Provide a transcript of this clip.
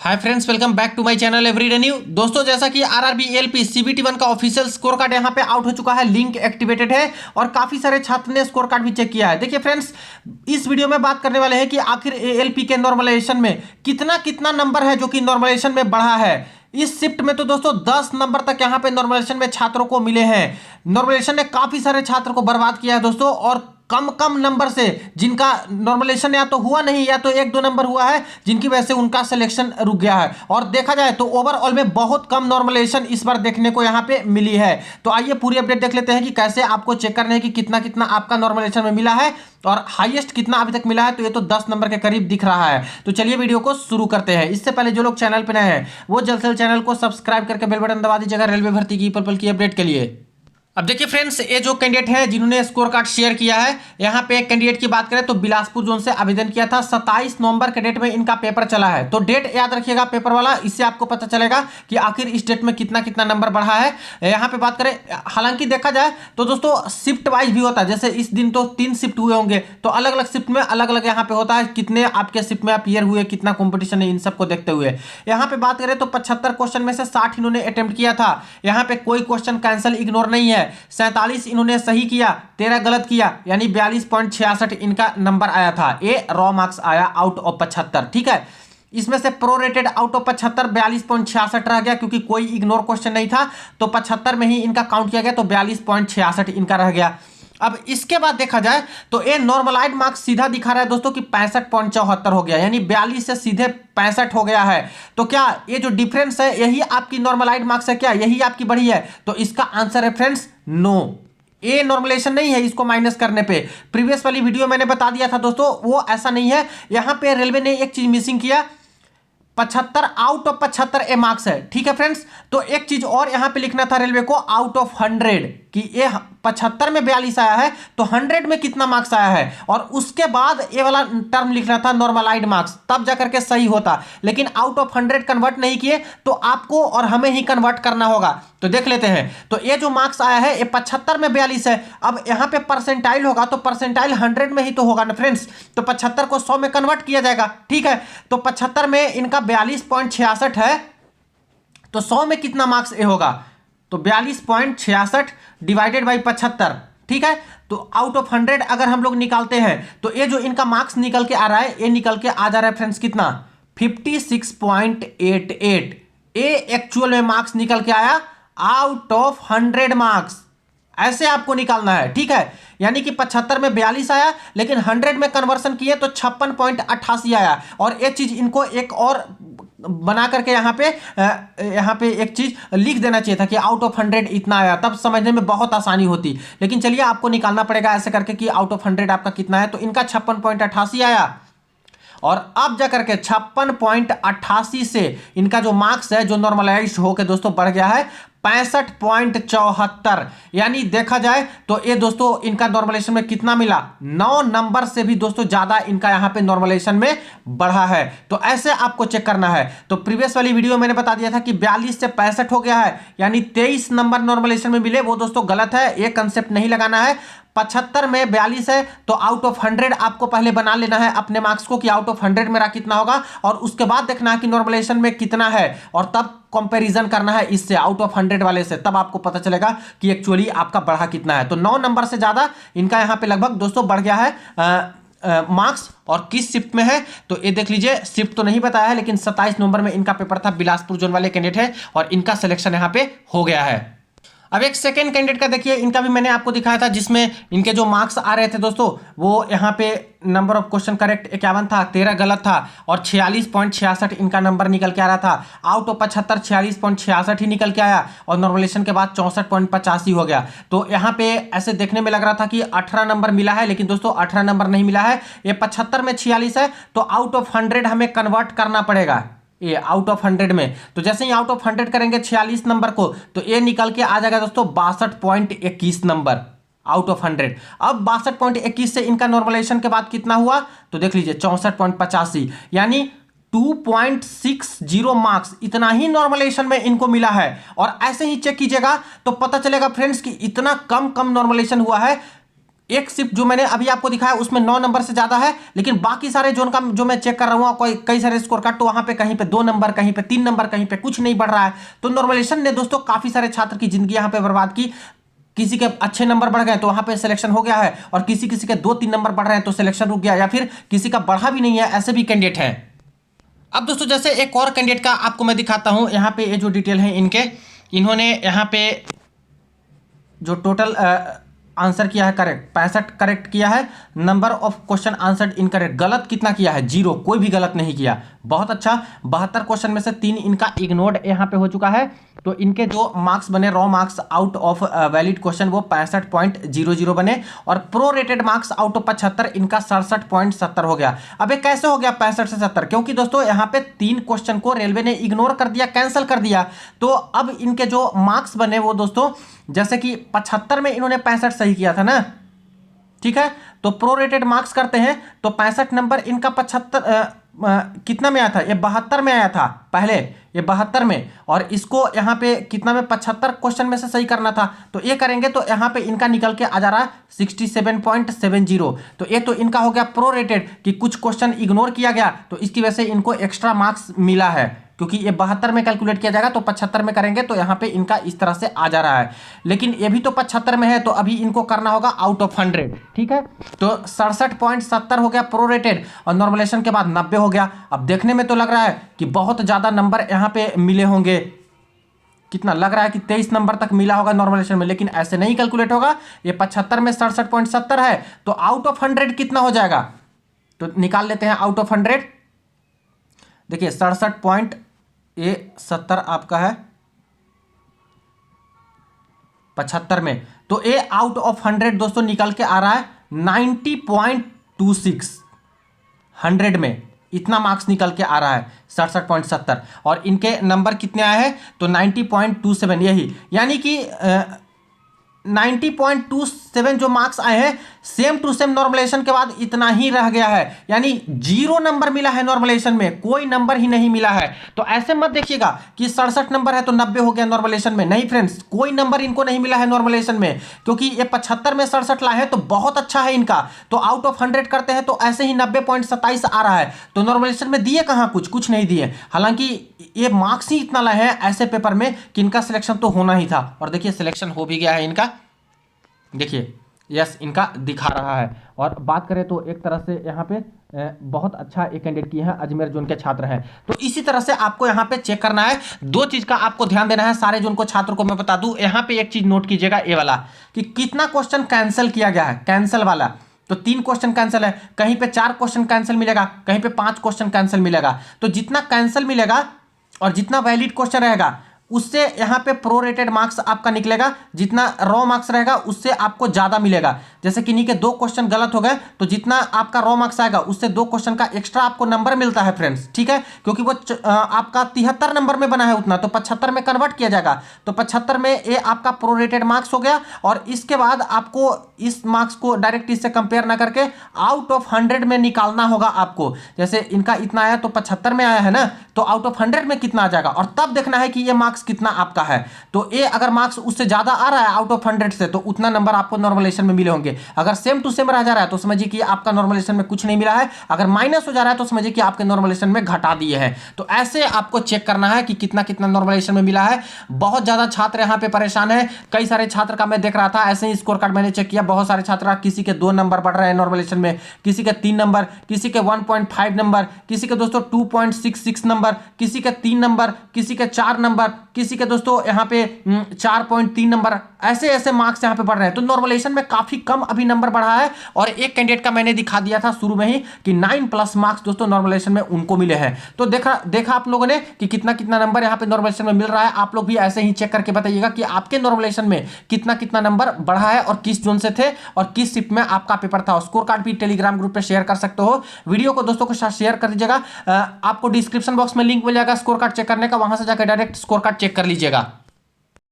Hi friends, welcome back to my channel everyday new. दोस्तों, जैसा कि आरआरबी एलपी सीबीटी 1 का ऑफिशियल स्कोर कार्ड यहाँ पे आउट हो चुका है, लिंक एक्टिवेटेड है और काफी सारे छात्र ने स्कोर कार्ड भी चेक किया है। देखिए फ्रेंड्स, इस वीडियो में बात करने वाले हैं कि आखिर एएलपी के नॉर्मलाइजेशन में कितना कितना नंबर है जो कि नॉर्मलाइजेशन में बढ़ा है। इस शिफ्ट में तो दोस्तों 10 नंबर तक यहाँ पे नॉर्मलाइजेशन में छात्रों को मिले हैं। नॉर्मलाइजेशन ने काफी सारे छात्र को बर्बाद किया है दोस्तों, और कम कम नंबर से जिनका नॉर्मलाइजेशन या तो हुआ नहीं या तो 1-2 नंबर हुआ है, जिनकी वजह से उनका सिलेक्शन रुक गया है। और देखा जाए तो ओवरऑल में बहुत कम नॉर्मलाइजेशन इस बार देखने को यहाँ पे मिली है। तो आइए पूरी अपडेट देख लेते हैं कि कैसे आपको चेक करना है कि कितना कितना आपका नॉर्मलाइजेशन में मिला है और हाईएस्ट कितना अभी तक मिला है। तो ये तो 10 नंबर के करीब दिख रहा है। तो चलिए वीडियो को शुरू करते हैं। इससे पहले जो लोग चैनल पर नए हैं वो जल्द से जल्द चैनल को सब्सक्राइब करके बेल बटन दबा दीजिएगा रेलवे भर्ती की पल की अपडेट के लिए। अब देखिए फ्रेंड्स, ये जो कैंडिडेट है जिन्होंने स्कोर कार्ड शेयर किया है, यहाँ पे एक कैंडिडेट की बात करें तो बिलासपुर जोन से आवेदन किया था। 27 नवंबर के डेट में इनका पेपर चला है। तो डेट याद रखिएगा पेपर वाला, इससे आपको पता चलेगा कि आखिर इस डेट में कितना कितना नंबर बढ़ा है। यहाँ पे बात करें, हालांकि देखा जाए तो दोस्तों शिफ्ट वाइज भी होता है। जैसे इस दिन तो 3 शिफ्ट हुए होंगे, तो अलग अलग शिफ्ट में अलग अलग यहाँ पे होता है कितने आपके शिफ्ट में अपीयर हुए, कितना कॉम्पिटिशन है, इन सबको देखते हुए यहाँ पे बात करें तो 75 क्वेश्चन में से 60 इन्होंने अटेम्प्ट किया था। यहाँ पे कोई क्वेश्चन कैंसिल इग्नोर नहीं है। 47 इन्होंने सही किया, 13 गलत किया, यानी 42.66 इनका नंबर आया था। ये रॉ मार्क्स आया आउट ऑफ 75। ठीक है, इसमें से प्रोरेटेड आउट ऑफ 75 42.66 रह गया, क्योंकि कोई इग्नोर क्वेश्चन नहीं था। तो 75 में ही इनका काउंट किया गया, तो 42.66 इनका रह गया। अब इसके बाद देखा जाए तो ये नॉर्मलाइज्ड मार्क्स सीधा दिखा रहा है दोस्तों कि 65.74 हो गया, यानी 42 से सीधे 65 हो गया है। तो क्या ये जो डिफरेंस है यही आपकी नॉर्मलाइज्ड मार्क्स है, क्या यही आपकी बढ़ी है? तो इसका आंसर है फ्रेंड्स नो, ये नॉर्मलाइजेशन नहीं है। इसको माइनस करने पे प्रीवियस वाली वीडियो मैंने बता दिया था दोस्तों, वो ऐसा नहीं है। यहां पे रेलवे ने एक चीज मिसिंग किया, 75 आउट ऑफ 75 ए मार्क्स है। ठीक है फ्रेंड्स, तो एक चीज और यहां पे लिखना था रेलवे को, आउट ऑफ 100, कि ये 75 में 42 आया है तो 100 में कितना मार्क्स आया है, और उसके बाद ये वाला टर्म लिखना था नॉर्मलाइज्ड मार्क्स, तब जाकर के सही होता। लेकिन आउट ऑफ 100 कन्वर्ट नहीं किए, तो आपको और हमें ही कन्वर्ट करना होगा। तो देख लेते हैं। तो ये जो मार्क्स आया है ये 75 में 42 है। अब यहाँ पे परसेंटाइल होगा तो परसेंटाइल 100 में ही तो होगा ना फ्रेंड्स। तो 75 को 100 में कन्वर्ट किया जाएगा। ठीक है, तो 75 में इनका 42.66 है, तो 100 में कितना मार्क्स ए होगा? तो 42.66 डिवाइडेड बाई 75। ठीक है, तो आउट ऑफ 100 अगर हम लोग निकालते हैं तो ये जो इनका मार्क्स निकल के आ रहा है, ये निकल के आ जा रहा है फ्रेंड्स कितना? 56.88। ये एक्चुअल में मार्क्स निकल के आया आउट ऑफ 100 मार्क्स। ऐसे आपको निकालना है। ठीक है, यानी कि 75 में 42 आया, लेकिन 100 में कन्वर्सन किए तो 56.88 आया। और एक चीज इनको एक और बना करके यहाँ पे एक चीज लिख देना चाहिए था कि आउट ऑफ 100 इतना आया, तब समझने में बहुत आसानी होती। लेकिन चलिए आपको निकालना पड़ेगा ऐसे करके कि आउट ऑफ 100 आपका कितना है। तो इनका 56.88 आया, और अब जाकर के 56.88 से इनका जो मार्क्स है जो नॉर्मलाइज्ड होकर दोस्तों बढ़ गया है 65.74। यानी देखा जाए तो ये दोस्तों इनका नॉर्मलाइजेशन में कितना मिला? 9 नंबर से भी दोस्तों ज्यादा इनका यहां पे नॉर्मलाइजेशन में बढ़ा है। तो ऐसे आपको चेक करना है। तो प्रीवियस वाली वीडियो मैंने बता दिया था कि 42 से 65 हो गया है, यानी 23 नंबर नॉर्मलाइजेशन में मिले, वो दोस्तों गलत है। ये कंसेप्ट नहीं लगाना है। 75 में 42 है तो आउट ऑफ 100 आपको पहले बना लेना है अपने मार्क्स को कि आउट ऑफ 100 मेरा कितना होगा, और उसके बाद देखना है कि नॉर्मलाइजेशन में कितना है, और तब कंपैरिजन करना है इससे आउट ऑफ 100 वाले से। तब आपको पता चलेगा कि एक्चुअली आपका बढ़ा कितना है। तो 9 नंबर से ज्यादा इनका यहाँ पे लगभग दोस्तों बढ़ गया है मार्क्स। और किस शिफ्ट में है तो ये देख लीजिए, शिफ्ट तो नहीं बताया है, लेकिन 27 नवंबर में इनका पेपर था। बिलासपुर जोन वाले कैंडिडेट है और इनका सिलेक्शन यहाँ पे हो गया है। अब एक सेकेंड कैंडिडेट का देखिए, इनका भी मैंने आपको दिखाया था, जिसमें इनके जो मार्क्स आ रहे थे दोस्तों, वो यहाँ पे नंबर ऑफ क्वेश्चन करेक्ट 51 था, 13 गलत था, और 46.66 इनका नंबर निकल के आ रहा था। आउट ऑफ 75 46.66 ही निकल के आया, और नॉर्मलाइजेशन के बाद 64.85 हो गया। तो यहाँ पे ऐसे देखने में लग रहा था कि 18 नंबर मिला है, लेकिन दोस्तों 18 नंबर नहीं मिला है। ये 75 में 46 है, तो आउट ऑफ 100 हमें कन्वर्ट करना पड़ेगा ये आउट ऑफ 100 में। तो जैसे ही आउट ऑफ 100 करेंगे 46 नंबर को, तो ये निकल के आ जाएगा दोस्तों 62.21 नंबर आउट ऑफ 100। अब 62.21 से इनका नॉर्मलाइजेशन के बाद कितना हुआ तो देख लीजिए 64.85, यानी 2.60 मार्क्स, इतना ही नॉर्मलाइजेशन में इनको मिला है। और ऐसे ही चेक कीजिएगा तो पता चलेगा फ्रेंड्स कि इतना कम नॉर्मलाइजेशन हुआ है। एक शिफ्ट जो मैंने अभी आपको दिखाया उसमें 9 नंबर से ज्यादा है, लेकिन बाकी सारे जोन का जो मैं चेक कर रहा हूँ कई सारे स्कोर कार्ड, तो वहां पे कहीं पे 2 नंबर, कहीं पे 3 नंबर, कहीं पे कुछ नहीं बढ़ रहा है। तो नॉर्मलाइजेशन ने दोस्तों काफी सारे छात्र की जिंदगी यहाँ पे बर्बाद की। किसी के अच्छे नंबर बढ़ गए तो वहां पे सिलेक्शन हो गया है, और किसी किसी के 2-3 नंबर बढ़ रहे हैं तो सिलेक्शन रुक गया, या फिर किसी का बढ़ा भी नहीं है, ऐसे भी कैंडिडेट हैं। अब दोस्तों जैसे एक और कैंडिडेट का आपको मैं दिखाता हूं, यहाँ पे ये जो डिटेल है इनके, इन्होंने यहाँ पे जो टोटल आंसर किया है करेक्ट 65 करेक्ट किया है। Number of question answered incorrect, गलत कितना किया है 0, कोई भी गलत नहीं किया। बहुत अच्छा, 72 क्वेश्चन में से 3 इनका इग्नोर्ड यहाँ पे हो चुका है। तो इनके जो मार्क्स बने raw marks out of valid question वो 65.00 बने, और pro rated marks out of 75 इनका 67.70 हो गया। अब ये कैसे हो गया 65 से 70? क्योंकि दोस्तों यहाँ पे 3 क्वेश्चन को रेलवे ने इग्नोर कर दिया, कैंसिल कर दिया। तो अब इनके जो मार्क्स बने वो दोस्तों, जैसे कि 75 में इन्होंने 65 सही किया था ना, ठीक है, तो प्रोरेटेड मार्क्स करते हैं तो 65 नंबर इनका 75 कितना में आया था, ये 72 में आया था पहले, ये 72 में, और इसको यहाँ पे कितना में 75 क्वेश्चन में से सही करना था। तो ये करेंगे तो यहाँ पे इनका निकल के आ जा रहा है 67.70। तो ये तो इनका हो गया प्रोरेटेड कि कुछ क्वेश्चन इग्नोर किया गया, तो इसकी वजह से इनको एक्स्ट्रा मार्क्स मिला है, क्योंकि ये 72 में कैलकुलेट किया जाएगा तो 75 में करेंगे तो यहाँ पे इनका इस तरह से आ जा रहा है। लेकिन ये भी तो 75 में है, तो अभी इनको करना होगा आउट ऑफ 100, ठीक है। तो 67.70 हो गया प्रोरेटेड, और नॉर्मलाइजेशन के बाद 90 हो गया। अब देखने में तो लग रहा है कि बहुत ज़्यादा नंबर यहाँ पे मिले होंगे, कितना लग रहा है कि 23 नंबर तक मिला होगा नॉर्मलाइजेशन में, लेकिन ऐसे नहीं कैलकुलेट होगा। ये 75 में 67.70 है, तो आउट ऑफ 100 कितना हो जाएगा, तो निकाल लेते हैं आउट ऑफ 100। देखिए 67.70 आपका है 75 में, तो ए आउट ऑफ 100 दोस्तों निकल के आ रहा है 90.26। 100 में इतना मार्क्स निकल के आ रहा है 67.70, और इनके नंबर कितने आए हैं तो 90.27, यही यानी कि 90.27 जो मार्क्स आए हैं सेम टू सेम नॉर्मलाइजेशन के बाद इतना ही रह गया है, यानी 0 नंबर मिला है नॉर्मलाइजेशन में, कोई नंबर ही नहीं मिला है। तो ऐसे मत देखिएगा कि 67 नंबर है तो 90 हो गया नॉर्मलाइजेशन में, नहीं फ्रेंड्स, कोई नंबर इनको नहीं मिला है नॉर्मलाइजेशन में, क्योंकि ये 75 में 67 लाए हैं तो बहुत अच्छा है इनका। तो आउट ऑफ 100 करते हैं तो ऐसे ही 90.27 आ रहा है, तो नॉर्मलाइजेशन में दिए कहाँ, कुछ नहीं दिए। हालांकि ये मार्क्स ही इतना लाए हैं ऐसे पेपर में कि इनका सिलेक्शन तो होना ही था, और देखिए सिलेक्शन हो भी गया है इनका, देखिए यस इनका दिखा रहा है। और बात करें तो एक तरह से यहाँ पे बहुत अच्छा एक कैंडिडेट किए हैं, अजमेर जोन के छात्र हैं। तो इसी तरह से आपको यहाँ पे चेक करना है, 2 चीज का आपको ध्यान देना है सारे जोन को छात्रों को मैं बता दूं। यहाँ पे एक चीज नोट कीजिएगा, ये वाला कि कितना क्वेश्चन कैंसिल किया गया है, कैंसिल वाला। तो 3 क्वेश्चन कैंसिल है, कहीं पे 4 क्वेश्चन कैंसिल मिलेगा, कहीं पे 5 क्वेश्चन कैंसिल मिलेगा। तो जितना कैंसिल मिलेगा और जितना वैलिड क्वेश्चन रहेगा उससे यहाँ पे प्रोरेटेड मार्क्स आपका निकलेगा, जितना रॉ मार्क्स रहेगा उससे आपको ज्यादा मिलेगा। जैसे कि इन्हीं के 2 क्वेश्चन गलत हो गए तो जितना आपका रॉ मार्क्स आएगा उससे 2 क्वेश्चन का एक्स्ट्रा आपको नंबर मिलता है फ्रेंड्स, ठीक है, क्योंकि वो आपका 73 नंबर में बना है उतना, तो 75 में कन्वर्ट किया जाएगा। तो 75 में ये आपका प्रोरेटेड मार्क्स हो गया, और इसके बाद आपको इस मार्क्स को डायरेक्ट इससे कंपेयर ना करके आउट ऑफ 100 में निकालना होगा आपको। जैसे इनका इतना आया तो 75 में आया है ना, तो आउट ऑफ 100 में कितना आ जाएगा, और तब देखना है कि ये मार्क्स कितना आपका है। तो ये अगर मार्क्स उससे ज्यादा आ रहा है आउट ऑफ 100 से, तो उतना नंबर आपको नॉर्मलाइजेशन में मिले होंगे। अगर सेम टू सेम रह जा रहा है तो समझिए कि आपका नॉर्मलाइजेशन में कुछ नहीं मिला है, अगर माइनस हो जा रहा है तो समझिए कि आपके नॉर्मलाइजेशन में घटा दिए हैं। तो ऐसे आपको चेक करना है कि कितना कितना नॉर्मलाइजेशन में मिला है। बहुत ज्यादा छात्र यहाँ पे परेशान है, कई सारे छात्र का मैं देख रहा था, ऐसे ही स्कोर कार्ड मैंने चेक किया, बहुत सारे छात्र किसी के 2 नंबर बढ़ रहे हैं नॉर्मलाइजेशन में, किसी के 3 नंबर, किसी के 1.5 नंबर, किसी के दोस्तों 2.66 नंबर, किसी के 3 नंबर, किसी के 4 नंबर, किसी के दोस्तों यहाँ पे 4.3 नंबर, ऐसे ऐसे मार्क्स यहाँ पे बढ़ रहे हैं। तो नॉर्मलाइजेशन में काफी कम अभी नंबर बढ़ा है, और एक कैंडिडेट का मैंने दिखा दिया था शुरू में ही कि 9+ मार्क्स दोस्तों नॉर्मलाइजेशन में उनको मिले हैं। तो देखा आप लोगों ने कि कितना कितना नंबर यहाँ पे नॉर्मलाइजेशन में मिल रहा है। आप लोग भी ऐसे ही चेक करके बताइएगा कि आपके नॉर्मलाइजेशन में कितना कितना नंबर बढ़ा है, और किस जोन से थे, और किस शिफ्ट में आपका पेपर था। स्कोर कार्ड भी टेलीग्राम ग्रुप पे शेयर कर सकते हो, वीडियो को दोस्तों के साथ शेयर कर दीजिएगा। आपको डिस्क्रिप्शन बॉक्स में लिंक मिल जाएगा स्कोर कार्ड चेक करने का, वहां से जाकर डायरेक्ट स्कोर कार्ड चेक कर लीजिएगा।